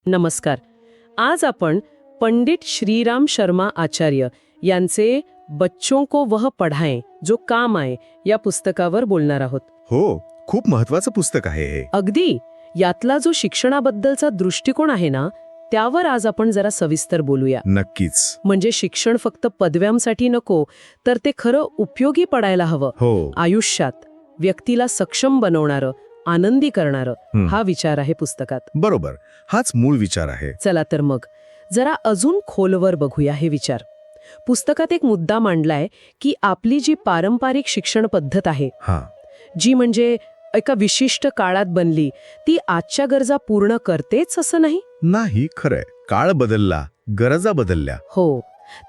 नमस्कार. आज आपण पंडित श्रीराम शर्मा आचार्य यांचे बच्चों को वह पढ़ाएं जो काम आए या पुस्तकावर बोलणार आहोत. हो, खूप महत्वाचं पुस्तक आहे हे. अगदी यातला जो शिक्षणाबद्दलचा दृष्टिकोन आहे ना, त्यावर आज आपण जरा सविस्तर बोलूया. नक्कीच. म्हणजे शिक्षण फक्त पदव्यांसाठी नको, तर ते खरं उपयोगी पडायला हवं. हो. आयुष्यात व्यक्तीला सक्षम बनवणारं, आनंदी करणारं, हा विचार आहे पुस्तकात. बरोबर, हाच मूळ विचार आहे. चला तर मग जरा अजून खोलवर बघूया हे विचार. पुस्तकात एक मुद्दा मांडलाय की आपली जी पारंपरिक शिक्षण पद्धत आहे, हा, जी म्हणजे एका विशिष्ट काळात बनली, ती आजच्या गरजा पूर्ण करतेच असं नाही. नाही, खरंय. काळ बदलला, गरजा बदलल्या. हो,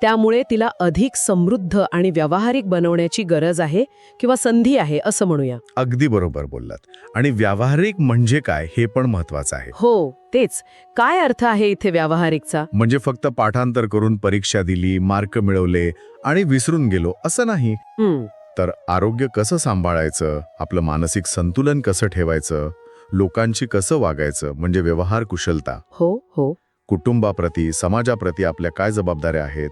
त्यामुळे तिला अधिक समृद्ध आणि व्यावहारिक बनवण्याची गरज आहे किंवा संधी आहे असं म्हणूया. अगदी बरोबर बोललात. आणि व्यावहारिक म्हणजे काय हे पण महत्वाचं आहे. हो, तेच. काय अर्थ आहे इथे व्यावहारिकचा? म्हणजे फक्त पाठांतर करून परीक्षा दिली, मार्क मिळवले आणि विसरून गेलो असं नाही. तर आरोग्य कसं सांभाळायचं, आपलं मानसिक संतुलन कसं ठेवायचं, लोकांशी कसं वागायचं म्हणजे व्यवहार कुशलता, हो हो कुटुंबाप्रती, समाजाप्रती आपल्या काय जबाबदाऱ्या आहेत,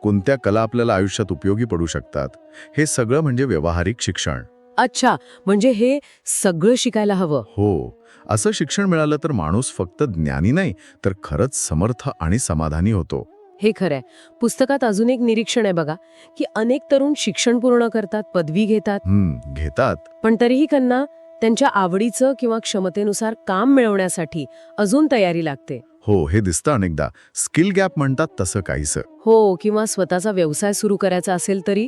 कोणत्या कला आपल्याला आयुष्यात उपयोगी पडू शकतात, हे सगळं म्हणजे व्यावहारिक शिक्षण. अच्छा, म्हणजे हे सगळं शिकायला हवं. हो, असं शिक्षण मिळालं तर माणूस फक्त ज्ञानी नाही, तर खरंच समर्थ आणि समाधानी होतो. हे खरंय. पुस्तकात अजून एक निरीक्षण आहे बघा, की अनेक तरुण शिक्षण पूर्ण करतात, पदवी घेतात, घेतात. पण तरीही त्यांना त्यांच्या आवडीचं किंवा क्षमतेनुसार काम मिळवण्यासाठी अजून तयारी लागते. हो, हे दिसतं अनेकदा. स्किल गॅप म्हणतात तसं काहीसं. हो, किंवा स्वतःचा व्यवसाय सुरू करायचा असेल तरी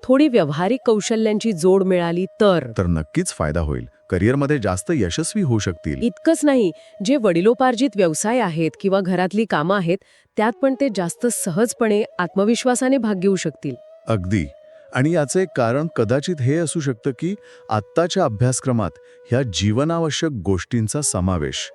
थोडी व्यावहारिक कौशल्यांची जोड मिळाली तर नक्कीच फायदा होईल. करिअरमध्ये जास्त यशस्वी होऊ शकतील. इतकंच नाही, जे वडिलोपार्जित व्यवसाय आहेत किंवा घरातली कामं आहेत, त्यात पण ते जास्त सहजपणे आत्मविश्वासाने भाग घेऊ शकतील. अगदी. आणि याचं एक कारण कदाचित हे असू शकतं की आत्ताच्या अभ्यासक्रमात ह्या जीवनावश्यक गोष्टींचा समावेश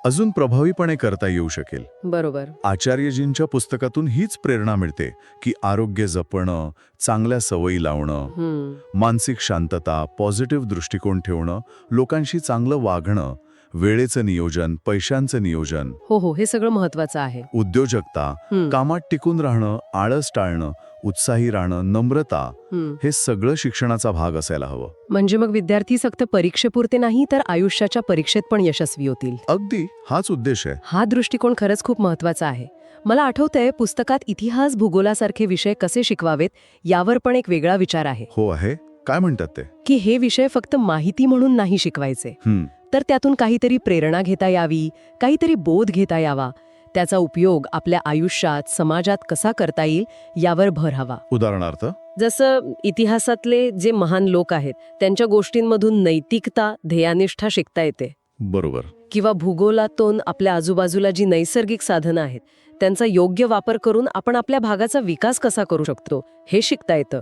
अजून प्रभावीपणे करता येऊ शकेल. बरोबर. आचार्यजींच्या पुस्तकातून हीच प्रेरणा मिळते की आरोग्य जपणं, चांगल्या सवयी लावणं, मानसिक शांतता, पॉझिटिव्ह दृष्टिकोन ठेवणं, लोकांशी चांगलं वागणं, वेळेचं नियोजन, पैशांचं नियोजन, हो हो, हे सगळं महत्वाचं आहे. उद्योजकता, कामात टिकून राहणं, आळस टाळणं, उत्साही राहणं, नम्रता, हे सगळं शिक्षणाचा भाग असायला हवं. म्हणजे मग विद्यार्थी फक्त परीक्षेपुरते नाही तर आयुष्याच्या परीक्षेत पण यशस्वी होतील. अगदी, हाच उद्देश आहे. हा दृष्टिकोन खरंच खूप महत्वाचा आहे. मला आठवतंय, पुस्तकात इतिहास, भूगोलासारखे विषय कसे शिकवावेत यावर पण एक वेगळा विचार आहे. हो आहे. काय म्हणतात ते? की हे विषय फक्त माहिती म्हणून नाही शिकवायचे, तर त्यातून काहीतरी प्रेरणा घेता यावी, काहीतरी बोध घेता यावा, त्याचा उपयोग आपल्या आयुष्यात, समाजात कसा करता येईल यावर भर हवा. उदाहरणार्थ, जसं इतिहासातले जे महान लोक आहेत त्यांच्या गोष्टींमधून नैतिकता, ध्येयनिष्ठा शिकता येते. बरोबर. किंवा भूगोलातून आपल्या आजूबाजूला जी नैसर्गिक साधनं आहेत त्यांचा योग्य वापर करून आपण आपल्या भागाचा विकास कसा करू शकतो हे शिकता येतं.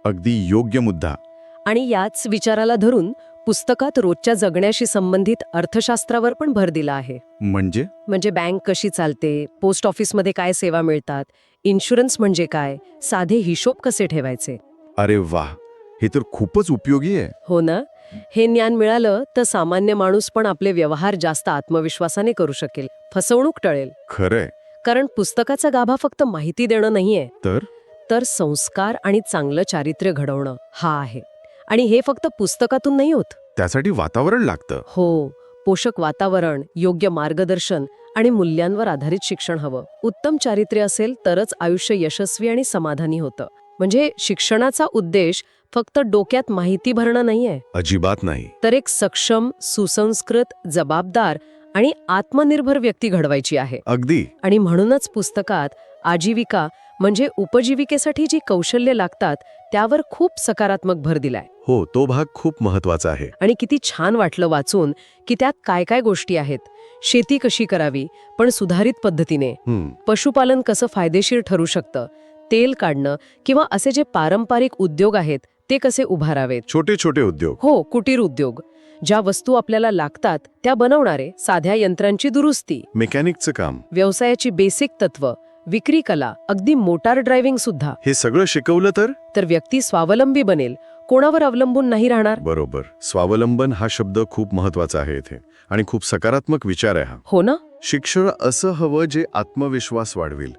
अगदी योग्य मुद्दा. आणि याच विचाराला धरून पुस्तकात रोजच्या जगण्याशी संबंधित अर्थशास्त्रावर पण भर दिला आहे. म्हणजे बँक कशी चालते, पोस्ट ऑफिसमध्ये काय सेवा मिळतात, इन्शुरन्स म्हणजे काय, साधे हिशोब कसे ठेवायचे. अरे वाह, हे तर खूपच उपयोगी आहे. हो ना. हे ज्ञान मिळालं तर सामान्य माणूस पण आपले व्यवहार जास्त आत्मविश्वासाने करू शकेल, फसवणूक टळेल. खरंय. कारण पुस्तकाचा गाभा फक्त माहिती देणं नाहीये, तर संस्कार आणि चांगलं चारित्र्य घडवणं हा आहे. आणि हे फक्त पुस्तकातून नाही होत. त्यासाठी वातावरण लागतं. हो, पोषक वातावरण, योग्य मार्गदर्शन आणि मूल्यांवर आधारित शिक्षण हवं. उत्तम चारित्र्य असेल तरच आयुष्य यशस्वी आणि समाधानी होतं. म्हणजे शिक्षणाचा उद्देश फक्त डोक्यात माहिती भरणं नाहीये. अजिबात नाही. तर एक सक्षम, सुसंस्कृत, जबाबदार आणि आत्मनिर्भर व्यक्ती घडवायची आहे. अगदी. आणि म्हणूनच पुस्तकात आजीविका म्हणजे उपजीविकेसाठी जी कौशल्य लागतात त्यावर खूप सकारात्मक भर दिलाय. हो, तो भाग खूप महत्वाचा आहे. आणि किती छान वाटलं वाचून की त्यात काय काय गोष्टी आहेत. शेती कशी करावी पण सुधारित पद्धतीने, पशुपालन कसं फायदेशीर ठरू शकतं, तेल काढणं किंवा असे जे पारंपरिक उद्योग आहेत ते कसे उभारावेत. छोटे छोटे उद्योग. हो, कुटीर उद्योग. ज्या वस्तू आपल्याला लागतात त्या बनवणारे, साध्या यंत्रांची दुरुस्ती, मेकॅनिकचं काम, व्यवसायाची बेसिक तत्व, विक्री कला, अगदी मोटार ड्रायव्हिंग सुद्धा. हे सगळं शिकवलं तर व्यक्ती स्वावलंबी बनेल, कोणावर अवलंबून नाही राहणार. बरोबर. स्वावलंबन हा शब्द खूप महत्वाचा आहे इथे आणि खूप सकारात्मक विचार आहे हा. हो ना. शिक्षण असं हवं जे आत्मविश्वास वाढवेल,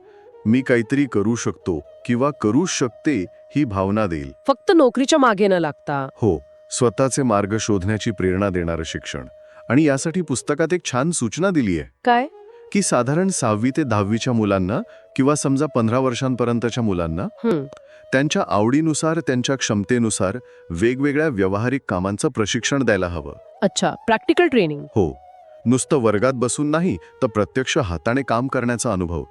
मी काहीतरी करू शकतो किंवा करू शकते ही भावना देईल. फक्त नोकरीच्या मागे न लागता. हो, स्वतःचे मार्ग शोधण्याची प्रेरणा देणारं शिक्षण. आणि यासाठी पुस्तकात एक छान सूचना दिली आहे काय? की साधारण 6वी ते 10वीच्या मुलांना किंवा समजा 15 वर्षांपर्यंतच्या मुलांना त्यांच्या आवडीनुसार, त्यांच्या क्षमतेनुसार वेगवेगळ्या व्यावहारिक कामांचं प्रशिक्षण द्यायला हवं. अच्छा, प्रॅक्टिकल ट्रेनिंग. हो, नुसतं वर्गात बसून नाही, तर प्रत्यक्ष हाताने काम करण्याचा अनुभव.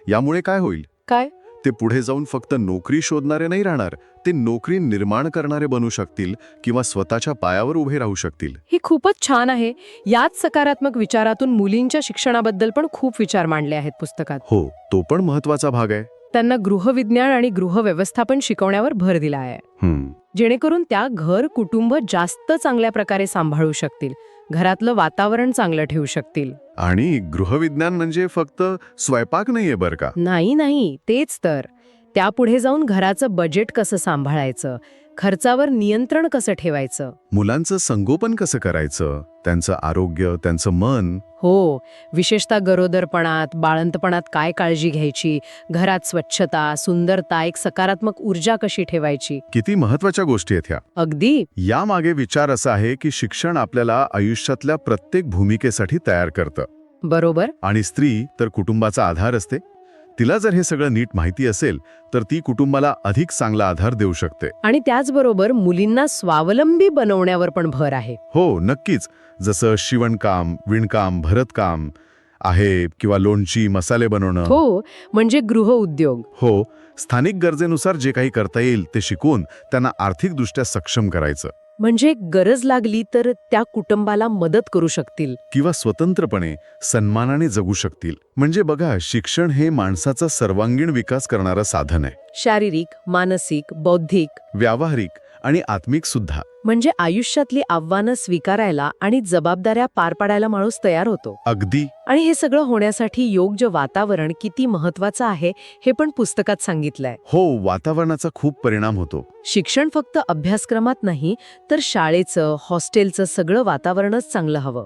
यामुळे काय होईल? काय? ते पुढे जाऊन फक्त नोकरी शोधणारे नाही राहणार, ते नोकरी निर्माण करणारे बनू शकतील किंवा स्वतःच्या पायावर उभे राहू शकतील. ही खूपच छान आहे. याच सकारात्मक विचारातून मुलींच्या शिक्षणाबद्दल पण खूप विचार मांडले आहेत पुस्तकात. हो, तो पण महत्वाचा भाग आहे. त्यांना गृहविज्ञान आणि गृहव्यवस्थापन शिकवण्यावर भर दिला आहे, जेणेकरून त्या घर कुटुंब जास्त चांगल्या प्रकारे सांभाळू शकतील, घरातलं वातावरण चांगलं ठेवू शकतील. आणि गृहविज्ञान म्हणजे फक्त स्वयंपाक नाहीये बरं का. नाही, तेच तर. त्यापुढे जाऊन घराचं बजेट कसं सांभाळायचं, खर्चावर नियंत्रण कसं ठेवायचं, मुलांचं संगोपन कसं करायचं, त्यांचं आरोग्य, त्यांचं मन. हो, विशेषतः गरोदरपणात, बाळंतपणात काय काळजी घ्यायची, घरात स्वच्छता, सुंदरता, एक सकारात्मक ऊर्जा कशी ठेवायची. किती महत्वाच्या गोष्टी आहेत ह्या. अगदी. यामागे विचार असा आहे की शिक्षण आपल्याला आयुष्यातल्या प्रत्येक भूमिकेसाठी तयार करतं. बरोबर. आणि स्त्री तर कुटुंबाचा आधार असते. तिला जर हे सगळं नीट माहिती असेल तर ती कुटुंबाला अधिक चांगला आधार देऊ शकते. आणि त्याचबरोबर मुलींना स्वावलंबी बनवण्यावर पण भर आहे. हो, नक्कीच. जसं शिवणकाम, विणकाम, भरतकाम आहे किंवा लोणची, मसाले बनवणं. हो, म्हणजे गृहउद्योग. हो, स्थानिक गरजेनुसार जे काही करता येईल ते शिकून त्यांना आर्थिकदृष्ट्या सक्षम करायचं. म्हणजे गरज लागली तर त्या कुटुंबाला मदत करू शकतील किंवा स्वतंत्रपणे सन्मानाने जगू शकतील. म्हणजे बघा, शिक्षण हे माणसाचा सर्वांगीण विकास करणारं साधन आहे. शारीरिक, मानसिक, बौद्धिक, व्यावहारिक आणि आत्मिक सुद्धा. म्हणजे आयुष्यातली आव्हानं स्वीकारायला आणि जबाबदाऱ्या पार पाडायला माणूस तयार होतो. अगदी. आणि हे सगळं होण्यासाठी योग्य वातावरण किती महत्वाचं आहे हे पण पुस्तकात सांगितलंय. हो, वातावरणाचा खूप परिणाम होतो. शिक्षण फक्त अभ्यासक्रमात नाही, तर शाळेचं, हॉस्टेलचं सगळं वातावरणच चांगलं हवं.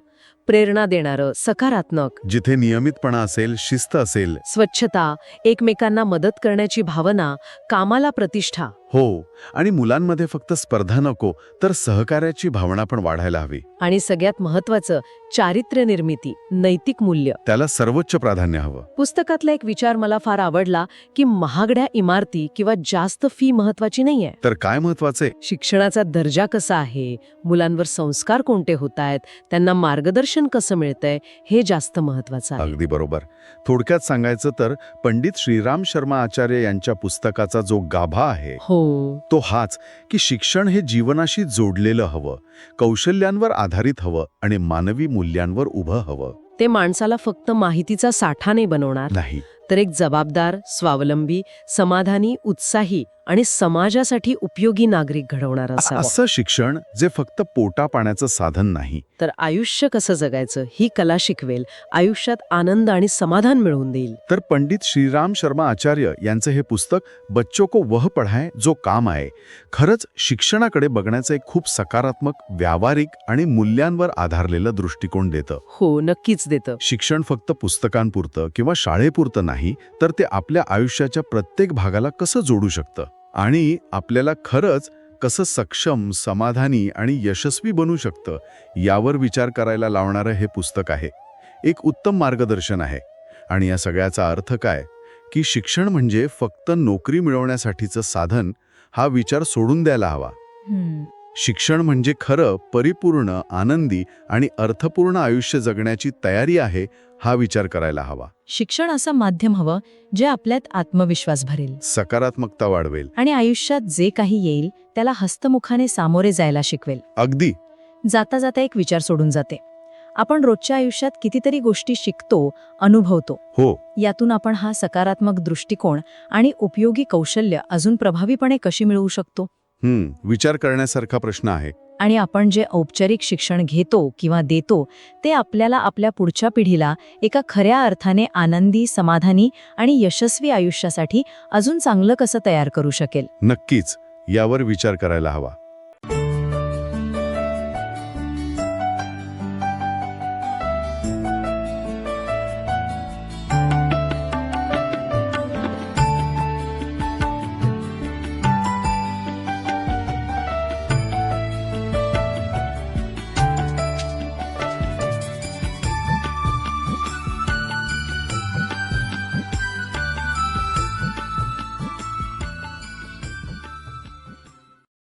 प्रेरणा देणारं, सकारात्मक. जिथे नियमितपणा असेल, शिस्त असेल, स्वच्छता, एकमेकांना मदत करण्याची भावना, कामाला प्रतिष्ठा. हो, आणि मुलांमध्ये फक्त स्पर्धा नको, तर सहकार्याची भावना पण वाढायला हवी. आणि सगळ्यात महत्वाचं, चारित्र्य निर्मिती, नैतिक मूल्य. त्याला सर्वोच्च प्राधान्य हवं. पुस्तकातला एक विचार मला फार आवडला की महागड्या इमारती किंवा जास्त फी महत्वाची नाहीये. तर काय महत्वाचे? शिक्षणाचा दर्जा कसा आहे, मुलांवर संस्कार कोणते होत आहेत, त्यांना मार्गदर्शन कसं मिळतंय, हे जास्त महत्वाचं आहे. अगदी बरोबर. थोडक्यात सांगायचं तर पंडित श्रीराम शर्मा आचार्य यांच्या पुस्तकाचा जो गाभा आहे तो हाच की शिक्षण हे जीवनाशी जोडलेलं हवं, कौशल्यांवर आधारित हवं आणि मानवी मूल्यांवर उभं हवं. ते माणसाला फक्त माहितीचा साठा नाही बनवणार, नाही, तर एक जबाबदार, स्वावलंबी, समाधानी, उत्साही आणि समाजासाठी उपयोगी नागरिक घडवणार असावं. असं शिक्षण जे फक्त पोटा पाण्याचं साधन नाही, तर आयुष्य कसं जगायचं ही कला शिकवेल, आयुष्यात आनंद आणि समाधान मिळवून देईल. तर पंडित श्रीराम शर्मा आचार्य यांचं हे पुस्तक बच्चों को वह पढ़ाएं जो काम आए खरंच शिक्षणाकडे बघण्याचं एक खूप सकारात्मक, व्यावहारिक आणि मूल्यांवर आधारलेलं दृष्टिकोन देतं. हो, नक्कीच देतं. शिक्षण फक्त पुस्तकांपुरतं किंवा शाळेपुरतं नाही, तर ते आपल्या आयुष्याच्या प्रत्येक भागाला कसं जोडू शकतं आणि आपल्याला खरंच कसं सक्षम, समाधानी आणि यशस्वी बनू शकतं यावर विचार करायला लावणारं हे पुस्तक आहे. एक उत्तम मार्गदर्शन आहे. आणि या सगळ्याचा अर्थ काय की शिक्षण म्हणजे फक्त नोकरी मिळवण्यासाठीचं साधन हा विचार सोडून द्यायला हवा. शिक्षण म्हणजे खरं, परिपूर्ण, आनंदी आणि अर्थपूर्ण आयुष्य जगण्याची तयारी आहे हा विचार करायला हवा. शिक्षण असं माध्यम हवं जे आपल्यात आत्मविश्वास भरेल, सकारात्मकता वाढवेल आणि आयुष्यात जे काही येईल त्याला हस्तमुखाने सामोरे जायला शिकवेल. अगदी. जाता जाता एक विचार सोडून जाते. आपण रोजच्या आयुष्यात कितीतरी गोष्टी शिकतो, अनुभवतो. हो. यातून आपण हा सकारात्मक दृष्टिकोन आणि उपयोगी कौशल्य अजून प्रभावीपणे कशी मिळवू शकतो? विचार करण्यासारखा प्रश्न आहे. आणि आपण जे औपचारिक शिक्षण घेतो किंवा देतो ते आपल्याला आपल्या पुढच्या पिढीला एका खऱ्या अर्थाने आनंदी, समाधानी आणि यशस्वी आयुष्यासाठी अजून चांगलं कसं तयार करू शकेल? नक्कीच यावर विचार करायला हवा.